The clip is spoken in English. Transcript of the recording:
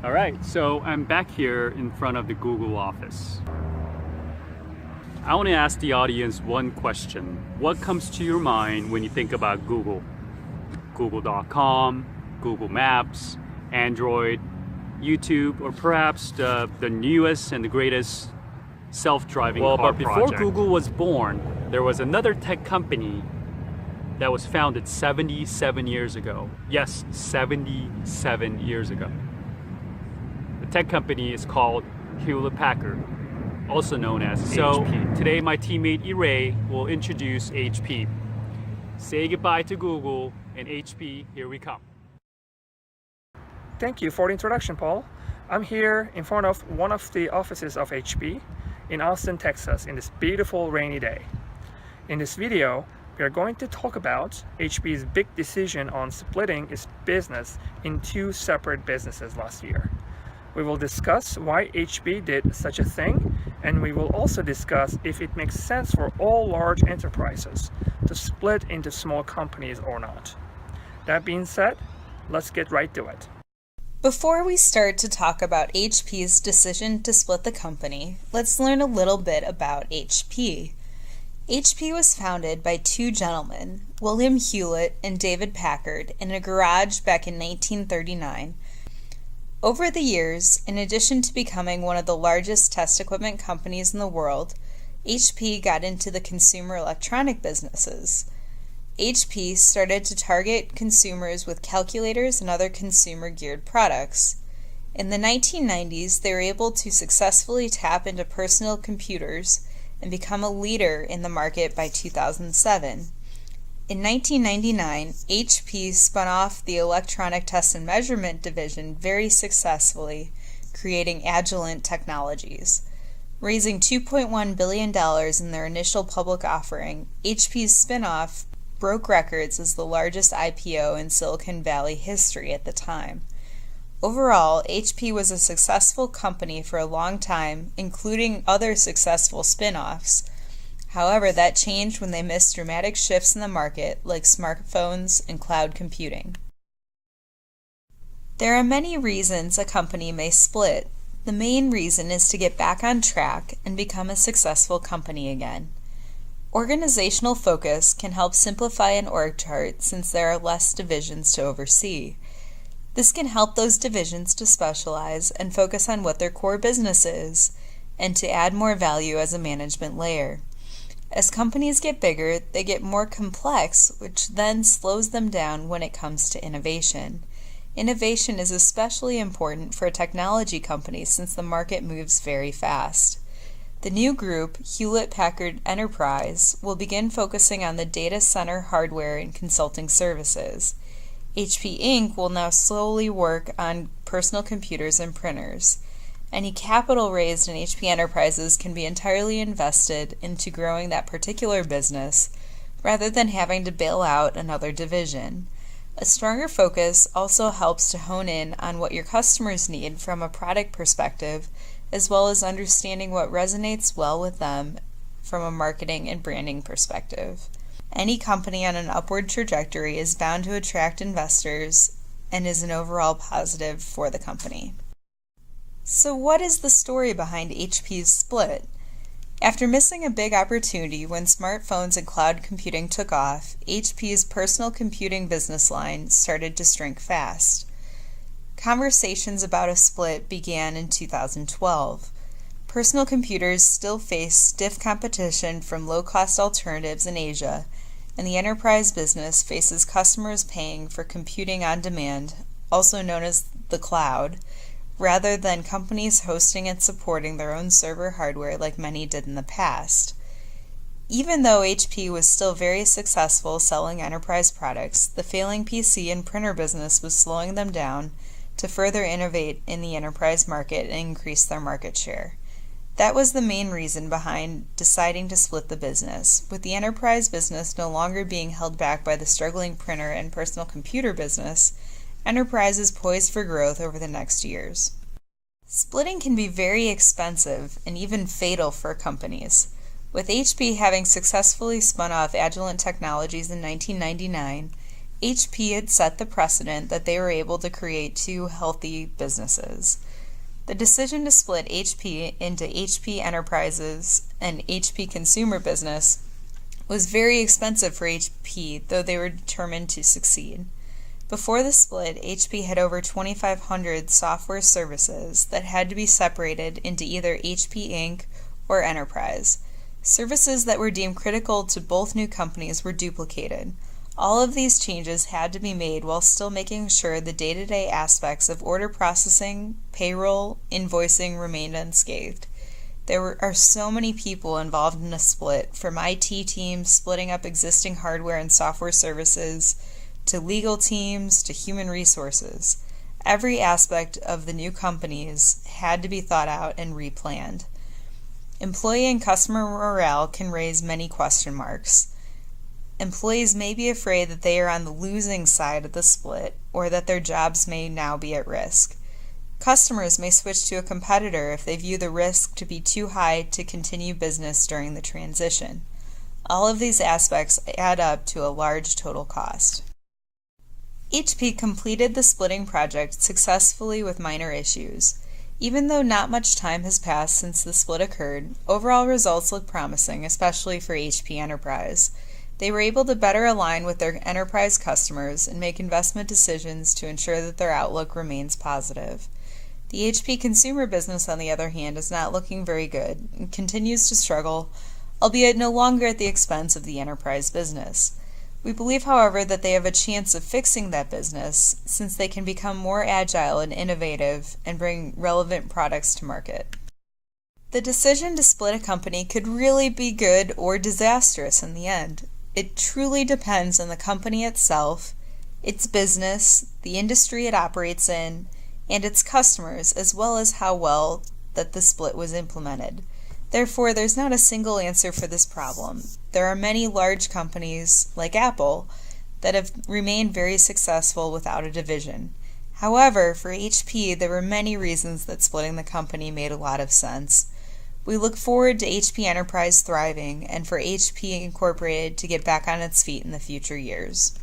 All right, so I'm back here in front of the Google office. I want to ask the audience one question. What comes to your mind when you think about Google? Google.com, Google Maps, Android, YouTube, or perhaps the newest and the greatest self-driving car project. But before Google was born, there was another tech company that was founded 77 years ago. Yes, 77 years ago. The tech company is called Hewlett-Packard, also known as HP. Today my teammate Iray will introduce HP. Say goodbye to Google and HP, here we come. Thank you for the introduction, Paul. I'm here in front of one of the offices of HP in Austin, Texas, in this beautiful rainy day. In this video, we are going to talk about HP's big decision on splitting its business in two separate businesses last year. We will discuss why HP did such a thing, and we will also discuss if it makes sense for all large enterprises to split into small companies or not. That being said, let's get right to it. Before we start to talk about HP's decision to split the company, let's learn a little bit about HP. HP was founded by two gentlemen, William Hewlett and David Packard, in a garage back in 1939. Over the years, in addition to becoming one of the largest test equipment companies in the world, HP got into the consumer electronic businesses. HP started to target consumers with calculators and other consumer-geared products. In the 1990s, they were able to successfully tap into personal computers and become a leader in the market by 2007. In 1999, HP spun off the Electronic Test and Measurement division very successfully, creating Agilent Technologies. Raising $2.1 billion in their initial public offering, HP's spin-off broke records as the largest IPO in Silicon Valley history at the time. Overall, HP was a successful company for a long time, including other successful spin-offs. However, that changed when they missed dramatic shifts in the market like smartphones and cloud computing. There are many reasons a company may split. The main reason is to get back on track and become a successful company again. Organizational focus can help simplify an org chart since there are less divisions to oversee. This can help those divisions to specialize and focus on what their core business is, and to add more value as a management layer. As companies get bigger, they get more complex, which then slows them down when it comes to innovation. Innovation is especially important for a technology company since the market moves very fast. The new group, Hewlett-Packard Enterprise, will begin focusing on the data center hardware and consulting services. HP Inc. will now slowly work on personal computers and printers. Any capital raised in HP Enterprises can be entirely invested into growing that particular business rather than having to bail out another division. A stronger focus also helps to hone in on what your customers need from a product perspective, as well as understanding what resonates well with them from a marketing and branding perspective. Any company on an upward trajectory is bound to attract investors and is an overall positive for the company. So what is the story behind HP's split? After missing a big opportunity when smartphones and cloud computing took off, HP's personal computing business line started to shrink fast. Conversations about a split began in 2012. Personal computers still face stiff competition from low-cost alternatives in Asia, and the enterprise business faces customers paying for computing on demand, also known as the cloud, rather than companies hosting and supporting their own server hardware like many did in the past. Even though HP was still very successful selling enterprise products, the failing PC and printer business was slowing them down to further innovate in the enterprise market and increase their market share. That was the main reason behind deciding to split the business, with the enterprise business no longer being held back by the struggling printer and personal computer business. Enterprise is poised for growth over the next years. Splitting can be very expensive and even fatal for companies. With HP having successfully spun off Agilent Technologies in 1999, HP had set the precedent that they were able to create two healthy businesses. The decision to split HP into HP Enterprises and HP Consumer Business was very expensive for HP, though they were determined to succeed. Before the split, HP had over 2,500 software services that had to be separated into either HP Inc. or Enterprise. Services that were deemed critical to both new companies were duplicated. All of these changes had to be made while still making sure the day-to-day aspects of order processing, payroll, invoicing remained unscathed. There are so many people involved in a split, from IT teams splitting up existing hardware and software services, to legal teams, to human resources. Every aspect of the new companies had to be thought out and replanned. Employee and customer morale can raise many question marks. Employees may be afraid that they are on the losing side of the split, or that their jobs may now be at risk. Customers may switch to a competitor if they view the risk to be too high to continue business during the transition. All of these aspects add up to a large total cost. HP completed the splitting project successfully with minor issues. Even though not much time has passed since the split occurred, overall results look promising, especially for HP Enterprise. They were able to better align with their enterprise customers and make investment decisions to ensure that their outlook remains positive. The HP consumer business, on the other hand, is not looking very good and continues to struggle, albeit no longer at the expense of the enterprise business. We believe, however, that they have a chance of fixing that business since they can become more agile and innovative and bring relevant products to market. The decision to split a company could really be good or disastrous in the end. It truly depends on the company itself, its business, the industry it operates in, and its customers, as well as how well that the split was implemented. Therefore, there's not a single answer for this problem. There are many large companies, like Apple, that have remained very successful without a division. However, for HP, there were many reasons that splitting the company made a lot of sense. We look forward to HP Enterprise thriving and for HP Incorporated to get back on its feet in the future years.